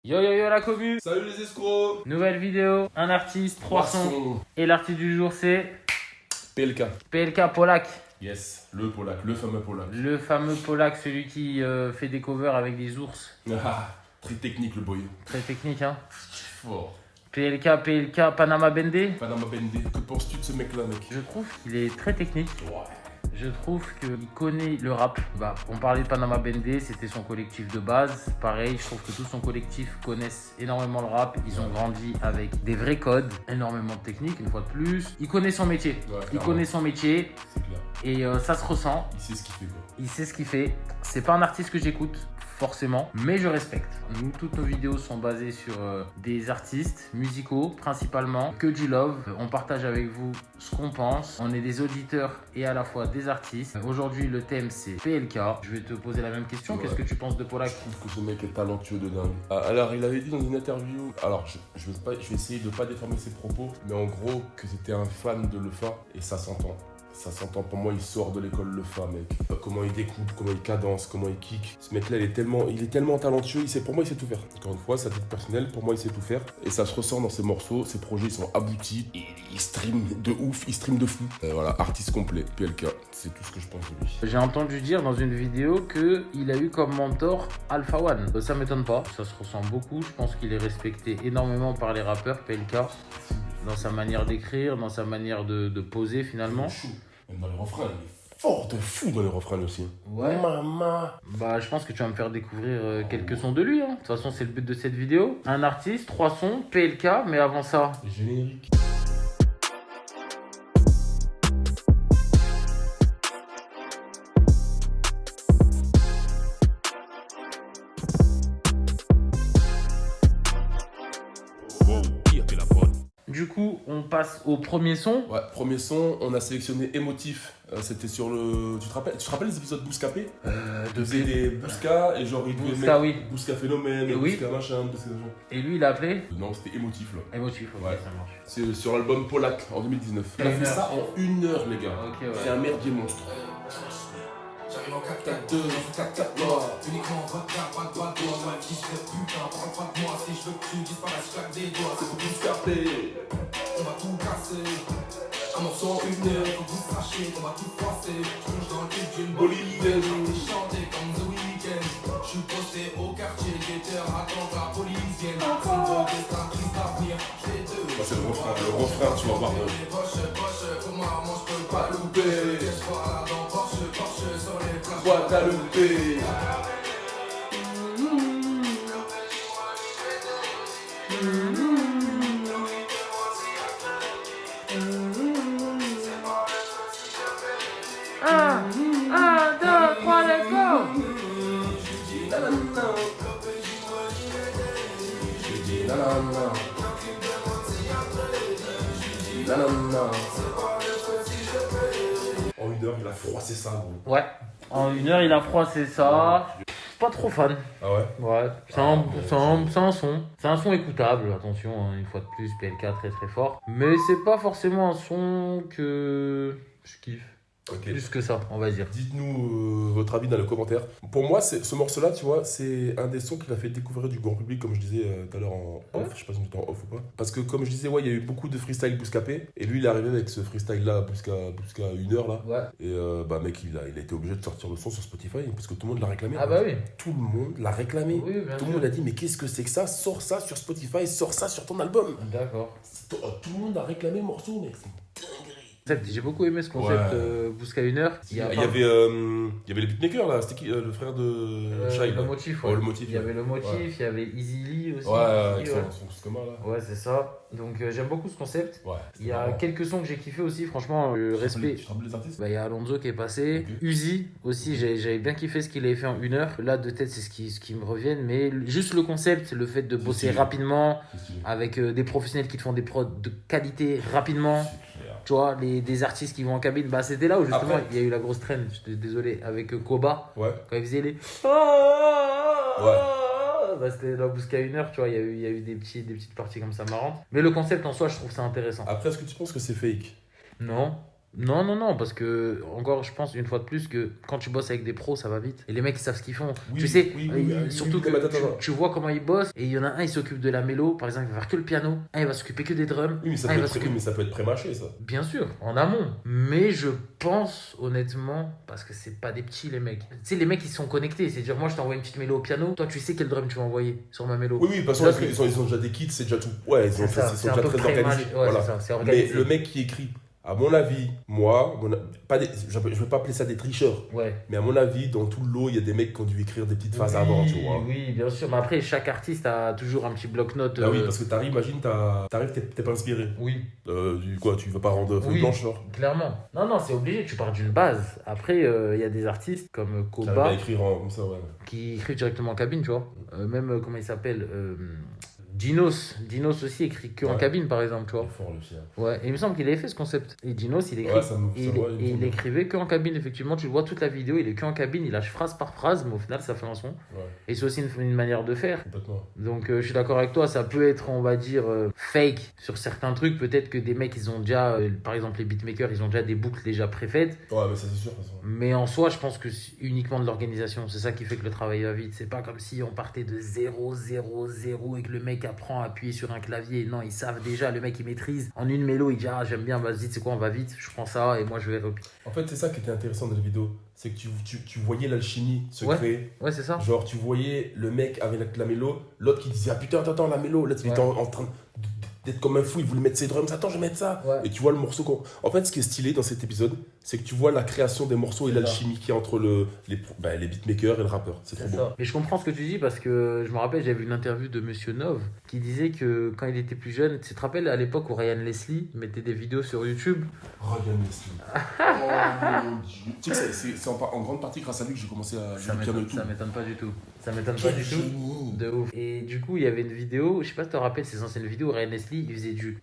Yo yo yo la commu. Salut les escrocs. Nouvelle vidéo, un artiste, 300. Et l'artiste du jour c'est PLK. PLK Polak. Yes, le Polak, le fameux Polak. Le fameux Polak, celui qui fait des covers avec des ours. Ah, très technique le boy. Très technique hein. Fort. PLK, Panama Bendé. Panama Bendé, que penses-tu de ce mec-là, mec? Je trouve qu'il est très technique. Ouais. Je trouve qu'il connaît le rap. On parlait de Panama Bendé, c'était son collectif de base. Pareil, je trouve que tout son collectif connaissent énormément le rap. Ils ont grandi avec des vrais codes, énormément de techniques, une fois de plus. Il connaît son métier. Ouais, Il connaît son métier c'est clair. et ça se ressent. Il sait ce qu'il fait, quoi. Il sait ce qu'il fait. C'est pas un artiste que j'écoute, forcément, mais je respecte. Nous, toutes nos vidéos sont basées sur des artistes musicaux, principalement, que du love. On partage avec vous ce qu'on pense. On est des auditeurs et à la fois des artistes. Aujourd'hui, le thème, c'est PLK. Je vais te poser la même question. Ouais. Qu'est-ce que tu penses de Polak? Je trouve que ce mec est talentueux de dingue. Alors, il avait dit dans une interview, alors je vais essayer de pas déformer ses propos, mais en gros, que c'était un fan de Lefa, et ça s'entend. Ça s'entend, pour moi, il sort de l'école Lefa, mec. Comment il découpe, comment il cadence, comment il kick. Ce mec-là, il est tellement talentueux, pour moi, il sait tout faire. Encore une fois, sa titre personnel, pour moi, il sait tout faire. Et ça se ressent dans ses morceaux, ses projets, ils sont aboutis. Il stream de ouf, il stream de fou. Voilà, artiste complet, PLK, c'est tout ce que je pense de lui. J'ai entendu dire dans une vidéo qu'il a eu comme mentor Alpha One. Ça m'étonne pas, ça se ressent beaucoup. Je pense qu'il est respecté énormément par les rappeurs, PLK. Dans sa manière d'écrire, dans sa manière de poser finalement. Chou. Même dans les refrains, il est fort de fou dans les refrains aussi. Ouais. Maman. Je pense que tu vas me faire découvrir quelques sons de lui. Hein. De toute façon, c'est le but de cette vidéo. Un artiste, 3 sons, PLK, mais avant ça. Générique. Du coup, on passe au premier son. Ouais, premier son, on a sélectionné Émotif. C'était sur le. Tu te rappelles les épisodes Bouscapé Il faisait des Bousca et genre il devait Bousca, mettre oui. Bousca Phénomène, Oui. Bousca machin, Bousca machin. Et lui, il a appelé Non, c'était Émotif là. Émotif, ok, Ouais. ça marche. C'est sur l'album Polak en 2019. Il a fait ça en 1 heure, les gars. Ok, ouais. C'est un merdier monstre. J'arrive en 4-4-2, 4-4 noirs. uniquement vodka, pas de doigt d'eau. Moi, qui je fais putain, parle pas de moi. Si je veux que tu disparaisses, je claque des doigts. C'est pour Bouscapé. on va tout casser. Un morceau en 1 heure, faut vous cracher, on va tout froisser. Je plonge dans le cul d'une Bolivienne. J'ai chanté comme The Weeknd. Je suis posté au quartier, guetteur, attends que la police vienne. Comme vos destins, triste avenir, j'ai deux. Bah, c'est le refrain, tu vas voir. Les poches, pour moi, moi je peux pas louper. Je vois là dans Porsche, sur les plages. Guadeloupe. Un, deux, trois, let's go! En 1 heure, il a froissé ça, gros. Ouais, en 1 heure, il a froissé ça. Pas trop fan. Ah ouais? Ouais, c'est un son. C'est un son écoutable, attention, hein, une fois de plus, PLK très très fort. Mais c'est pas forcément un son que je kiffe. Ok. Plus que ça, on va dire. Dites-nous votre avis dans les commentaires. Pour moi, ce morceau-là, tu vois, c'est un des sons qui m'a fait découvrir du grand public, comme je disais tout à l'heure en off. Je sais pas si c'était en off ou pas. Parce que, comme je disais, ouais, il y a eu beaucoup de freestyle Bouscapé. Et lui, il est arrivé avec ce freestyle-là, Bousca 1 heure, là. Ouais. Et mec, il a été obligé de sortir le son sur Spotify parce que tout le monde l'a réclamé. Ah bah oui. Tout le monde l'a réclamé. Oui, bien Tout le sûr. monde a dit, mais qu'est-ce que c'est que ça? Sors ça sur Spotify, sors ça sur ton album. D'accord. Tout le monde a réclamé le morceau, mec. C'est dinguerie. J'ai beaucoup aimé ce concept Ouais. Bousca 1 heure. Il y avait le beatmaker là, c'était qui le frère de Shai le là. motif, Oh, ouais. le motif. Il y avait le motif, Ouais. il y avait Easy Lee aussi. Ouais, Easy, son commun là. Ouais, c'est ça. Donc j'aime beaucoup ce concept. Ouais. Il y a quelques sons que j'ai kiffé aussi, franchement, respect. Tu te rappelles les artistes? Il y a Alonso qui est passé. Ok. Uzi aussi, j'avais bien kiffé ce qu'il avait fait en 1 heure. Là, de tête, c'est ce qui me revient. Mais juste le concept, le fait de bosser stylé. rapidement, C'est stylé. avec des professionnels qui te font des prods de qualité rapidement. Tu vois, des artistes qui vont en cabine. C'était là où justement Après- il y a eu la grosse traîne, je suis désolé, avec Koba, Ouais. quand il faisait les. C'était la Bousca 1 heure, tu vois, il y a eu des petites parties comme ça marrantes. Mais le concept en soi, je trouve ça intéressant. Après, est-ce que tu penses que c'est fake? Non, Non, parce que, encore, je pense une fois de plus que quand tu bosses avec des pros, ça va vite. Et les mecs, ils savent ce qu'ils font. Oui, Tu sais, surtout oui, que attends, tu, attends. tu vois comment ils bossent. Et il y en a un, il s'occupe de la mélo. Par exemple, il va faire que le piano. Un, il va s'occuper que des drums. Oui, mais ça, Un, peut il va être, s'occuper. oui, mais ça peut être pré-mâché, ça. Bien sûr, en amont. Mais je pense, honnêtement, parce que c'est pas des petits, les mecs. Tu sais, les mecs, ils sont connectés. C'est-à-dire, moi, je t'envoie une petite mélo au piano. Toi, tu sais quel drum tu vas envoyer sur ma mélo. Oui, parce Tu vois, qu'ils ils ont déjà des kits, c'est déjà tout. Ouais, ils c'est ont ça, ils c'est sont un déjà peu très organisés. pré-mâché. Ouais, Voilà. c'est ça, c'est Mais organisé. le mec qui écrit, à mon avis, moi, je ne vais pas appeler ça des tricheurs, Ouais. mais à mon avis, dans tout le lot, il y a des mecs qui ont dû écrire des petites phases avant, tu vois. Oui, bien sûr. Mais après, chaque artiste a toujours un petit bloc-notes. Ah oui, parce que t'arrives, imagine, t'es pas inspiré. Oui, Quoi, tu veux pas rendre feuille Oui. blanche, genre. clairement. Non, c'est obligé. Tu pars d'une base. Après, il y a des artistes comme T'arrives à Koba écrire comme ça, ouais. qui écrivent directement en cabine, tu vois. Même, comment il s'appelle Dinos. Dinos aussi écrit que en Ouais. cabine, par exemple, tu Il vois. est fort, le chien. Ouais, et il me semble qu'il avait fait ce concept. Et Dinos, il écrit. Ouais, ça me et ça, il, ouais, et il me semble. écrivait que en cabine, effectivement. Tu le vois toute la vidéo, il est que en cabine, il lâche phrase par phrase, mais au final, ça fait un son. Ouais, Et c'est aussi une manière de faire. complètement. Donc je suis d'accord avec toi, ça peut être, on va dire, fake sur certains trucs. Peut-être que des mecs, ils ont déjà, par exemple les beatmakers, ils ont déjà des boucles déjà préfaites. Ouais, mais ça, c'est sûr, de toute façon. Mais en soi, je pense que c'est uniquement de l'organisation. C'est ça qui fait que le travail va vite. C'est pas comme si on partait de 0, 0, 0 et que le mec apprend à appuyer sur un clavier. Non, ils savent déjà, le mec il maîtrise. En une mélo, il dit ah, j'aime bien, vas-y, c'est quoi, on va vite, je prends ça et moi je vais repiquer. En fait, c'est ça qui était intéressant dans la vidéo. C'est que tu voyais l'alchimie se Ouais. créer. Ouais, c'est ça. Genre, tu voyais le mec avec la mélo, l'autre qui disait ah putain, attends, la mélo. Là, il était en train d'être comme un fou, il voulait mettre ses drums. Attends, je vais mettre ça. Ouais. Et tu vois le morceau. En fait, ce qui est stylé dans cet épisode, c'est que tu vois la création des morceaux et C'est l'alchimie qu'il y a entre les beatmakers et le rappeur. C'est trop C'est beau. ça. Mais je comprends ce que tu dis parce que je me rappelle, j'avais vu une interview de Monsieur Nov qui disait que quand il était plus jeune, tu te rappelles à l'époque où Ryan Leslie mettait des vidéos sur YouTube. Ryan Leslie. Oh mon dieu. Tu sais que c'est en grande partie grâce à lui que j'ai commencé à jouer le piano et tout. Ça m'étonne pas du tout. Ça m'étonne pas du tout. Génie. De ouf. Et du coup, il y avait une vidéo, je sais pas si tu te rappelles ces anciennes vidéos où Ryan Leslie,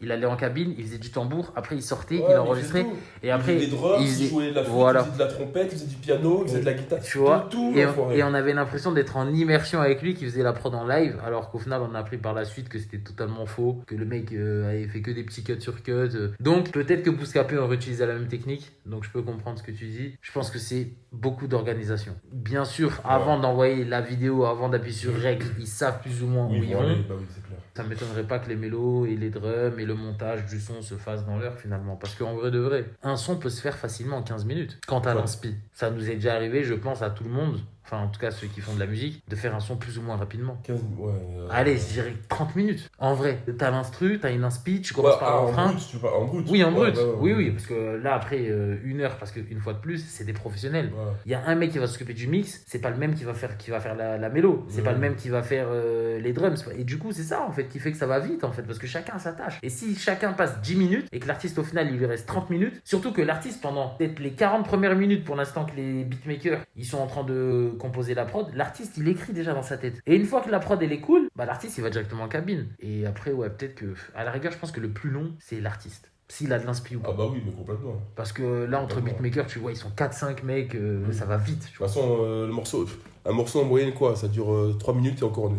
il allait en cabine, il faisait du tambour, après il sortait, Ouais, il mais enregistrait. faisait tout. Et après, il faisait des drums, il il faisait- jouait de la flûte, voilà. il faisait de la trompette, il faisait du piano, il faisait de la guitare. Tu vois, tout, et, l'enfoiré. et on avait l'impression d'être en immersion avec lui qui faisait la prod en live, alors qu'au final on a appris par la suite que c'était totalement faux, que le mec avait fait que des petits cuts sur cuts. Donc peut-être que Bouscapé aurait utilisé la même technique, donc je peux comprendre ce que tu dis. Je pense que c'est beaucoup d'organisation. Bien sûr, avant d'envoyer la vidéo, avant d'appuyer sur rec, ils savent plus ou moins où Oui, ils bon, vont. allez, bah oui, c'est clair. Ça m'étonnerait pas que les mélos et les drums et le montage du son se fassent dans l'heure finalement. Parce qu'en vrai de vrai, un son peut se faire facilement en 15 minutes. Quand t'as Ouais. l'inspi. Ça nous est déjà arrivé, je pense, à tout le monde, enfin en tout cas ceux qui font de la musique, de faire un son plus ou moins rapidement. 15, ouais. Allez, je dirais 30 minutes. En vrai, t'as l'instru, t'as une inspi, tu commences par un en refrain. brut, tu veux pas en brut. Oui, en Ouais, brut. ouais, ouais, Oui, ouais. oui, parce que là, après une heure, parce qu'une fois de plus, c'est des professionnels. Ouais. Il y a un mec qui va s'occuper du mix, c'est pas le même qui va faire la mélo, c'est pas le même qui va faire les drums. Et du coup, c'est ça en fait qui fait que ça va vite en fait, parce que chacun a sa tâche. Et si chacun passe 10 minutes et que l'artiste au final il lui reste 30 minutes, surtout que l'artiste pendant peut-être les 40 premières minutes pour l'instant que les beatmakers ils sont en train de composer la prod, l'artiste il écrit déjà dans sa tête. Et une fois que la prod elle est cool, bah l'artiste il va directement en cabine. Et après, ouais, peut-être que à la rigueur, je pense que le plus long c'est l'artiste. S'il a de l'inspi ou pas. Ah bah oui, mais complètement. Parce que là, entre beatmakers, tu vois, ils sont 4-5 mecs, ça va vite. De toute façon, un morceau en moyenne, quoi, ça dure 3 minutes et encore,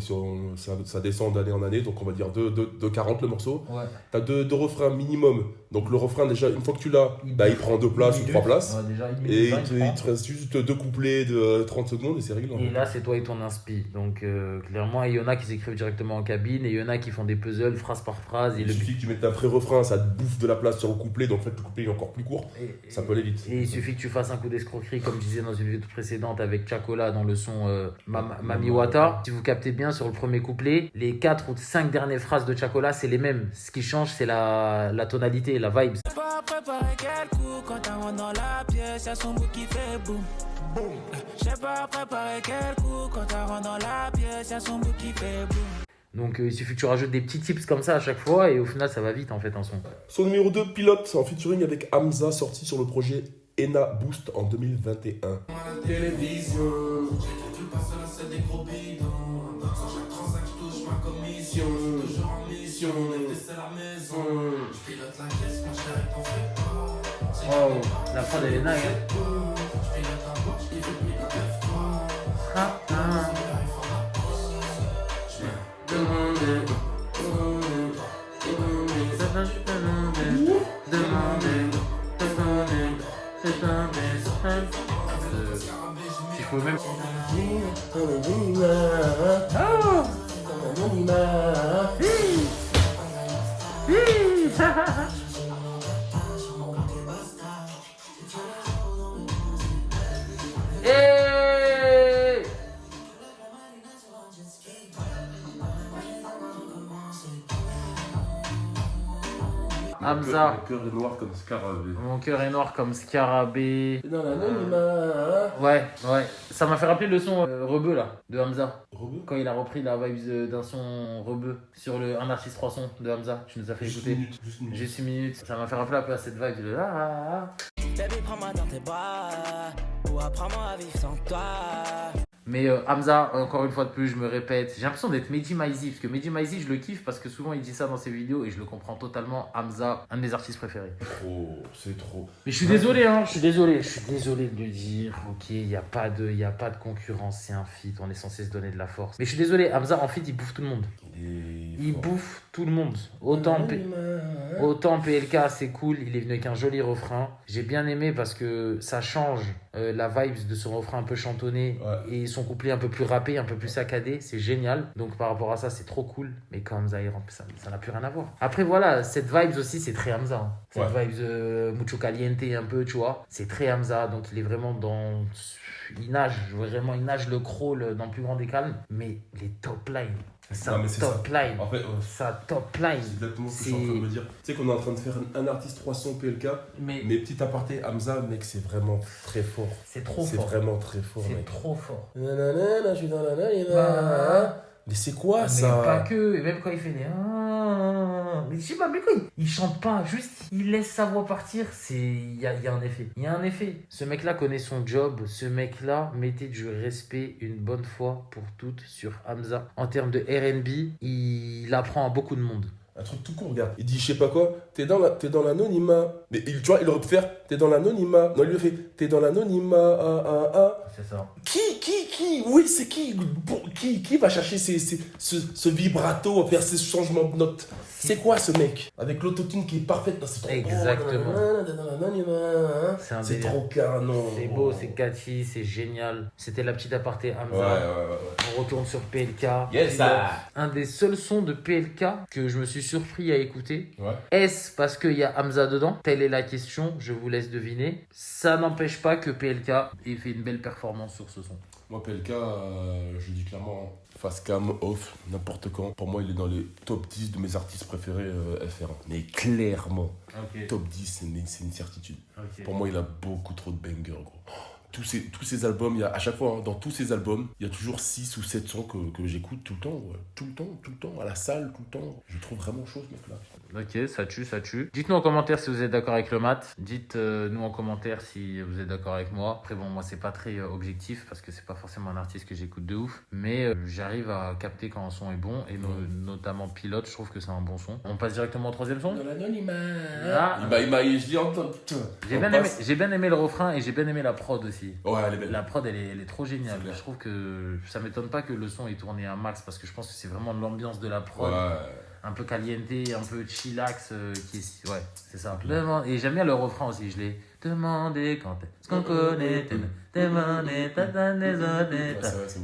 ça descend d'année en année, donc on va dire 2,40 le morceau. Ouais. T'as deux refrains minimum, donc le refrain, déjà, une fois que tu l'as, il prend 2 places ou 3 places. Ouais, déjà, une Et minute il 20, te reste juste 2 couplets de 30 secondes et c'est réglé. Et là, c'est toi et ton inspi. Donc, clairement, il y en a qui s'écrivent directement en cabine et il y en a qui font des puzzles phrase par phrase. Et Il suffit que tu mettes un pré-refrain, ça te bouffe de la place sur le couplet, donc en fait le couplet est encore plus court, ça peut aller vite. Et il suffit que tu fasses un coup d'escroquerie, comme je disais dans une vidéo précédente avec Chacola dans le son Mami Wata. Si vous captez bien sur le premier couplet, les 4 ou 5 dernières phrases de Chacola, c'est les mêmes. Ce qui change, c'est la tonalité, la vibe. J'ai pas préparé quel coup quand t'as dans la pièce, y'a son bout qui fait boum. J'ai pas préparé quel coup quand t'as dans la pièce, y'a son bout qui fait boum. Donc, il suffit que tu rajoutes des petits tips comme ça à chaque fois et au final, ça va vite en fait un son. Son numéro 2, Pilote, en featuring avec Hamza, sorti sur le projet Ena Boost en 2021. Télévision, j'écris tout passe là, c'est des gros bidons. Sur chaque transaction, je touche ma commission. Toujours en mission, c'est la maison. Je pilote la caisse, moi je avec ton fric. Oh, la prod elle est dingue. Je pilote un Porsche, il fait plus de 9-3. Ah, ah. Demander. Si je pouvais même. Hey! Hamza. Le cœur est noir comme Scarabée. Mon cœur est noir comme Scarabée. Dans l'anonymat. Ouais. Ça m'a fait rappeler le son Rebeu là, de Hamza. Rebeu. Quand il a repris la vibe d'un son Rebeu sur un artiste 3 sons de Hamza. Tu nous as fait Juste écouter. une minute, juste une minute. Juste une minute. Ça m'a fait rappeler un peu à cette vibe de Baby, prends-moi dans tes bras, ou apprends-moi à vivre sans toi. Mais Hamza, encore une fois de plus, je me répète, j'ai l'impression d'être Mehdi Maizi, parce que Mehdi Maizi, je le kiffe parce que souvent il dit ça dans ses vidéos et je le comprends totalement. Hamza, un de mes artistes préférés. Trop, c'est trop. Mais je suis désolé, je suis désolé de le dire. Ok, il n'y a pas de concurrence, c'est un feat, on est censé se donner de la force. Mais je suis désolé, Hamza, en feat, il bouffe tout le monde. Il bouffe tout le monde. Autant PLK, c'est cool, il est venu avec un joli refrain. J'ai bien aimé parce que ça change la vibe de son refrain un peu chantonné et son couplet un peu plus rappé, un peu plus saccadé. C'est génial. Donc par rapport à ça, c'est trop cool. Mais quand Hamza il rentre, ça n'a plus rien à voir. Après voilà, cette vibe aussi, c'est très Hamza. Cette vibe mucho caliente un peu, tu vois. C'est très Hamza. Donc il est vraiment dans... Il nage le crawl dans le plus grand des calmes. Mais les top lines... Sa top line. En fait, sa top line. C'est exactement ce que je suis en train de me dire. Tu sais qu'on est en train de faire un artiste 300 PLK. Mais petit aparté, Hamza, mec, c'est vraiment très fort. C'est trop fort. C'est vraiment très fort, c'est mec. trop fort. Nanana, je suis dans la mais c'est quoi ça? Mais pas que. Et même quand il fait des... Mais je sais pas, mais quoi, il chante pas. Juste, il laisse sa voix partir. Il y a un effet. Il y a un effet. Ce mec-là connaît son job. Ce mec-là, mettez du respect une bonne fois pour toutes sur Hamza. En termes de R&B, il apprend à beaucoup de monde. Un truc tout court, regarde. Il dit, je sais pas quoi, t'es dans l'anonymat. Mais tu vois, il aurait pu faire, t'es dans l'anonymat. Non, il le fait, t'es dans l'anonymat. C'est ça. Qui oui, c'est qui va chercher ce vibrato, faire ces changements de notes? C'est quoi ce mec? Avec l'autotune qui est parfaite. C'est trop exactement. C'est trop canon. C'est beau, c'est catchy, c'est génial. C'était la petite aparté Hamza. Ouais. On retourne sur PLK. Yes, ça. Un des seuls sons de PLK que je me suis surpris à écouter. Ouais. Est-ce parce qu'il y a Hamza dedans? Telle est la question, je vous laisse deviner. Ça n'empêche pas que PLK ait fait une belle performance sur ce son. Moi, PLK, je dis clairement, face cam, off, n'importe quand. Pour moi, il est dans les top 10 de mes artistes préférés FR. Mais clairement, top 10, c'est une certitude. Pour moi, il a beaucoup trop de bangers, gros. Tous ces albums, à chaque fois, dans tous ces albums, il y a toujours 6 ou 7 sons que j'écoute tout le temps, ouais. Tout le temps, à la salle, tout le temps. Je trouve vraiment chaud, ce mec-là. Ok, ça tue. Dites-nous en commentaire si vous êtes d'accord avec le mat. Dites-nous en commentaire si vous êtes d'accord avec moi. Après, bon, moi, c'est pas très objectif parce que c'est pas forcément un artiste que j'écoute de ouf. Mais j'arrive à capter quand un son est bon et notamment Pilote, je trouve que c'est un bon son. On passe directement au troisième son. Dans l'anonymat. Je dis j'ai bien aimé le refrain et j'ai bien aimé la prod aussi. Ouais, elle est belle. La prod, elle est trop géniale. Je trouve que ça m'étonne pas que le son ait tourné à max parce que je pense que c'est vraiment l'ambiance de la prod. Ouais. Un peu caliente, un peu chillax, qui est... Ouais, c'est ça. Et j'aime bien le refrain aussi, je l'ai demandé quand est-ce qu'on connaît, demandé,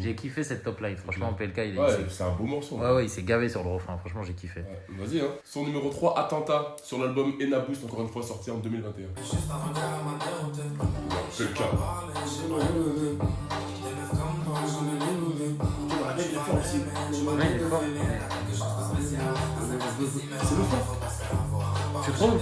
j'ai kiffé cette top line, franchement, PLK, il est... Ouais, c'est un beau morceau. Ouais, il s'est gavé sur le refrain, franchement, j'ai kiffé. Ouais, vas-y, hein. Son numéro 3, Attentat, sur l'album Ena Boost, encore une fois, sorti en 2021. PLK. C'est le fort. Tu trouves?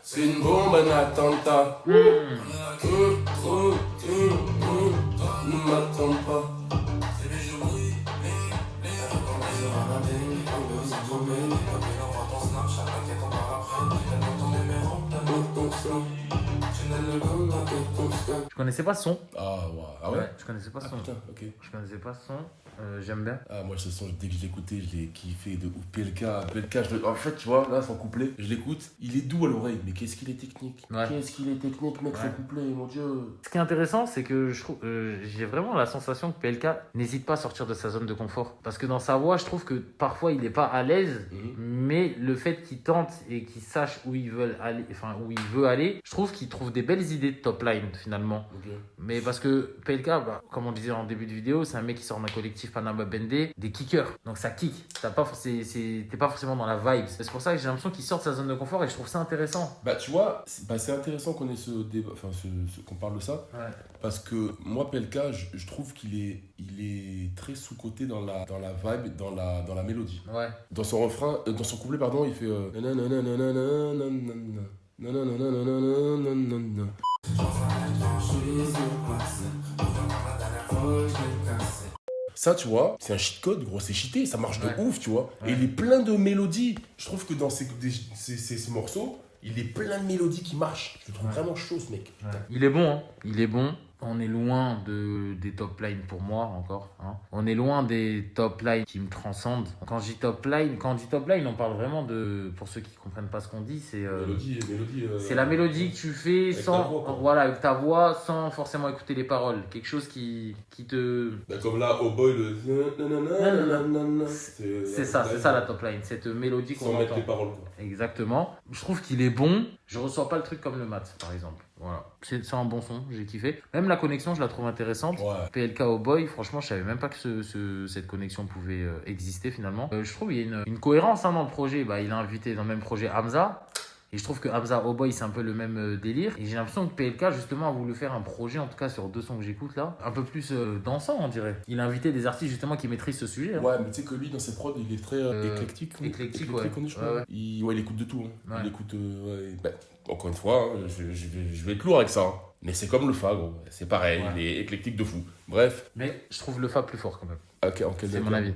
C'est une bombe, un attentat. Ne m'attends pas. Je connaissais connaissais pas ce son. Ah ouais. Je connaissais pas ce son. Putain, ok. Je connaissais pas ce son. J'aime bien. Ah, moi, ce son, dès que je l'ai écouté, je l'ai kiffé de ouf. PLK, en fait, tu vois, là, son couplet, je l'écoute, il est doux à l'oreille, mais qu'est-ce qu'il est technique. Ouais. Qu'est-ce qu'il est technique, mec, son couplet, mon Dieu. Ce qui est intéressant, c'est que je trouve, j'ai vraiment la sensation que PLK n'hésite pas à sortir de sa zone de confort. Parce que dans sa voix, je trouve que parfois il n'est pas à l'aise, mais le fait qu'il tente et qu'il sache où il veut aller, je trouve qu'il trouve des belles idées de top line finalement. Ok. Mais parce que PLK, comme on disait en début de vidéo, c'est un mec qui sort d'un collectif Panama Bendé, des kickers. Donc ça kick. T'es pas forcément dans la vibe. C'est pour ça que j'ai l'impression qu'il sort de sa zone de confort et je trouve ça intéressant. Bah, tu vois, c'est intéressant qu'on ait ce débat, qu'on parle de ça. Ouais. Parce que moi, PLK, je trouve qu'il est très sous-coté dans la vibe, dans la mélodie. Ouais. Dans son refrain, dans son couplet, pardon, il fait ça, tu vois, c'est un cheat code, gros, c'est cheaté, ça marche de ouf, tu vois. Ouais. Et il est plein de mélodies. Je trouve que dans ces morceaux, il est plein de mélodies qui marchent. Je le trouve vraiment chaud, ce mec. Ouais. Il est bon, hein. Il est bon. On est loin des top lines pour moi encore. Hein. On est loin des top lines qui me transcendent. Quand on dit top line, on parle vraiment de, pour ceux qui ne comprennent pas ce qu'on dit, c'est c'est la mélodie que tu fais avec ta voix, sans forcément écouter les paroles. Quelque chose qui te... Comme là, au boy, le... C'est ça la top line. Cette mélodie qu'on entend. Sans mettre les paroles, quoi. Exactement. Je trouve qu'il est bon. Je reçois pas le truc comme le mat, par exemple. Voilà. C'est un bon son, j'ai kiffé. Même la connexion, je la trouve intéressante. Ouais. PLK au boy, franchement, je savais même pas que cette connexion pouvait exister finalement. Je trouve qu'il y a une cohérence dans le projet. Il a invité dans le même projet Hamza. Et je trouve que Hamza au boy, c'est un peu le même délire. Et j'ai l'impression que PLK, justement, a voulu faire un projet, en tout cas sur 2 sons que j'écoute là, un peu plus dansant, on dirait. Il a invité des artistes, justement, qui maîtrisent ce sujet. Hein. Ouais, mais tu sais que lui, dans ses prods, il est très éclectique. Éclectique, ouais. Je crois. Ouais. Il écoute de tout. Hein. Ouais. Il écoute... encore une fois, hein, je vais être lourd avec ça. Hein. Mais c'est comme le Fa, gros. C'est pareil, il est éclectique de fou. Bref. Mais je trouve le Fa plus fort quand même. C'est mon avis.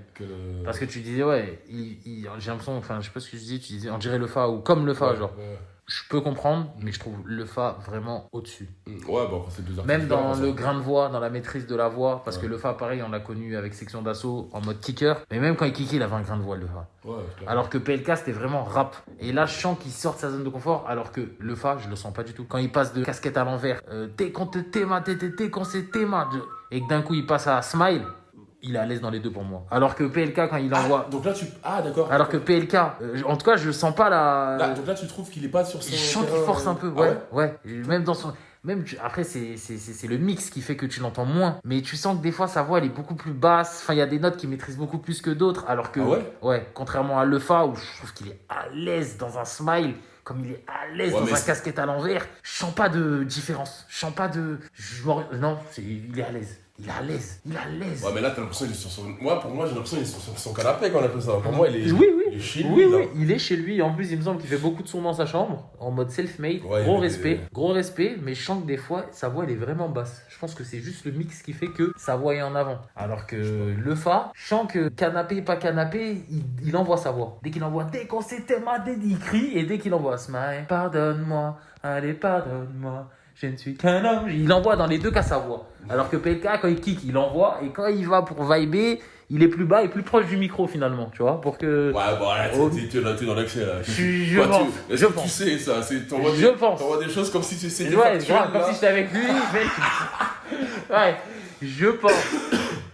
Parce que tu disais, j'ai l'impression, je sais pas ce que je disais, tu disais, on dirait le Fa ou comme le Fa, genre. Ouais. Je peux comprendre, mais je trouve le Fa vraiment au-dessus. Ouais, c'est 2 artistes. Même dans le grain de voix, dans la maîtrise de la voix, parce que le Fa, pareil, on l'a connu avec Section d'Assaut en mode kicker. Mais même quand il kickait, il avait un grain de voix, le Fa. Ouais, alors que PLK, c'était vraiment rap. Et là, je sens qu'il sort de sa zone de confort, alors que le Fa, je le sens pas du tout. Quand il passe de casquette à l'envers, t'es contre Théma, et que d'un coup, il passe à Smile. Il est à l'aise dans les deux pour moi. Alors que PLK, quand il envoie... Donc là, d'accord. Alors que PLK, en tout cas, je sens pas la... Donc là, tu trouves qu'il est pas sur son... Je sens qu'il force un peu, ouais. Même dans son... Après, c'est le mix qui fait que tu l'entends moins. Mais tu sens que des fois, sa voix, elle est beaucoup plus basse. Enfin, il y a des notes qu'il maîtrise beaucoup plus que d'autres. Alors que... Ouais, contrairement à Lefa, où je trouve qu'il est à l'aise dans un smile... Comme il est à l'aise dans un casquette à l'envers, je sens pas de différence. Je sens pas de... Non, il est à l'aise. Il est à l'aise. Ouais, mais là, t'as l'impression qu'il est sur son... Pour moi, j'ai l'impression qu'il est sur son canapé quand on appelle ça. Pour moi, il est chez lui. Oui, il est chez lui. En plus, il me semble qu'il fait beaucoup de sons dans sa chambre, en mode self-made. Ouais, gros respect, mais je sens que des fois, sa voix, elle est vraiment basse. Je pense que c'est juste le mix qui fait que sa voix est en avant. Alors que le Fa, je sens que canapé, pas canapé, il envoie sa voix. Dès qu'il envoie, dès qu'on s'était madé, il crie, et dès qu'il envoie smile, pardonne-moi, allez, pardonne-moi. Je ne suis qu'un homme. Il envoie dans les deux cas sa voix. Alors que PLK, quand il kick, il envoie. Et quand il va pour vibrer, il est plus bas et plus proche du micro finalement. Tu vois, pour que. Ouais, bon, là, t'es dans l'excès là. Je pense. Tu sais ça. Je pense. T'envoies des choses comme si tu sais. Ouais, comme si j'étais avec lui. Ouais, je pense.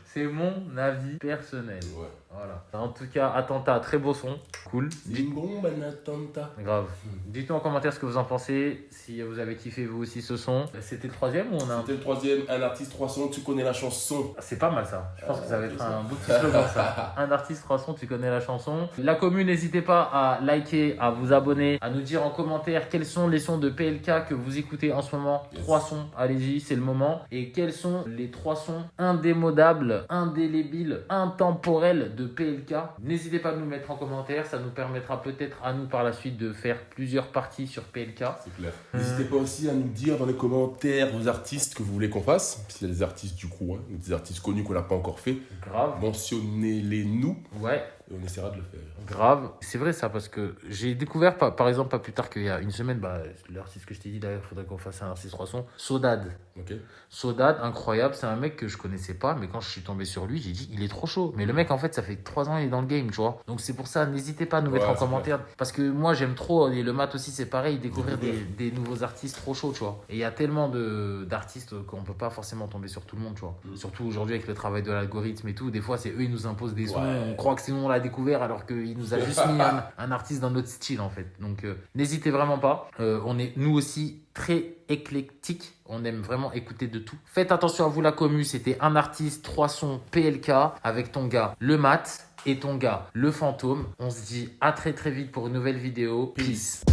C'est mon avis personnel. Ouais. Voilà. En tout cas, Attentat, très beau son. Cool. Attentat. Grave. Dites-nous en commentaire ce que vous en pensez. Si vous avez kiffé vous aussi ce son. C'était le 3e ou on a... C'était le 3e, un artiste, 3 sons, tu connais la chanson. C'est pas mal ça. Je pense que ça va être un beau petit slogan ça. Un artiste, 3 sons, tu connais la chanson. La commune, n'hésitez pas à liker, à vous abonner, à nous dire en commentaire quels sont les sons de PLK que vous écoutez en ce moment. 3 sons, allez-y, c'est le moment. Et quels sont les 3 sons indémodables, indélébiles, intemporels de PLK. N'hésitez pas à nous mettre en commentaire, ça nous permettra peut-être à nous par la suite de faire plusieurs parties sur PLK. C'est clair. N'hésitez pas aussi à nous dire dans les commentaires vos artistes que vous voulez qu'on fasse. S'il y a des artistes du crew, des artistes connus qu'on n'a pas encore fait. Grave. Mentionnez-les nous. Ouais. Et on essaiera de le faire. Grave, c'est vrai ça, parce que j'ai découvert, par exemple, pas plus tard qu'il y a une semaine, l'artiste que je t'ai dit d'ailleurs, il faudrait qu'on fasse un artiste 300, Sodad. Ok. Sodad, incroyable, c'est un mec que je connaissais pas, mais quand je suis tombé sur lui, j'ai dit, il est trop chaud. Mais le mec, en fait, ça fait 3 ans, il est dans le game, tu vois. Donc c'est pour ça, n'hésitez pas à nous mettre en c'est commentaire, parce que moi, j'aime trop, et le mat aussi, c'est pareil, découvrir des nouveaux artistes trop chauds, tu vois. Et il y a tellement d'artistes qu'on peut pas forcément tomber sur tout le monde, tu vois. Surtout aujourd'hui, avec le travail de l'algorithme et tout, des fois, c'est eux, ils nous imposent des sons, on croit que c'est nous, on l'a découvert, alors qu'il nous a juste mis un artiste dans notre style, en fait. Donc, n'hésitez vraiment pas. On est, nous aussi, très éclectique. On aime vraiment écouter de tout. Faites attention à vous, la commu. C'était un artiste, 3 sons, PLK, avec ton gars, le Mat, et ton gars, le Fantôme. On se dit à très très vite pour une nouvelle vidéo. Peace.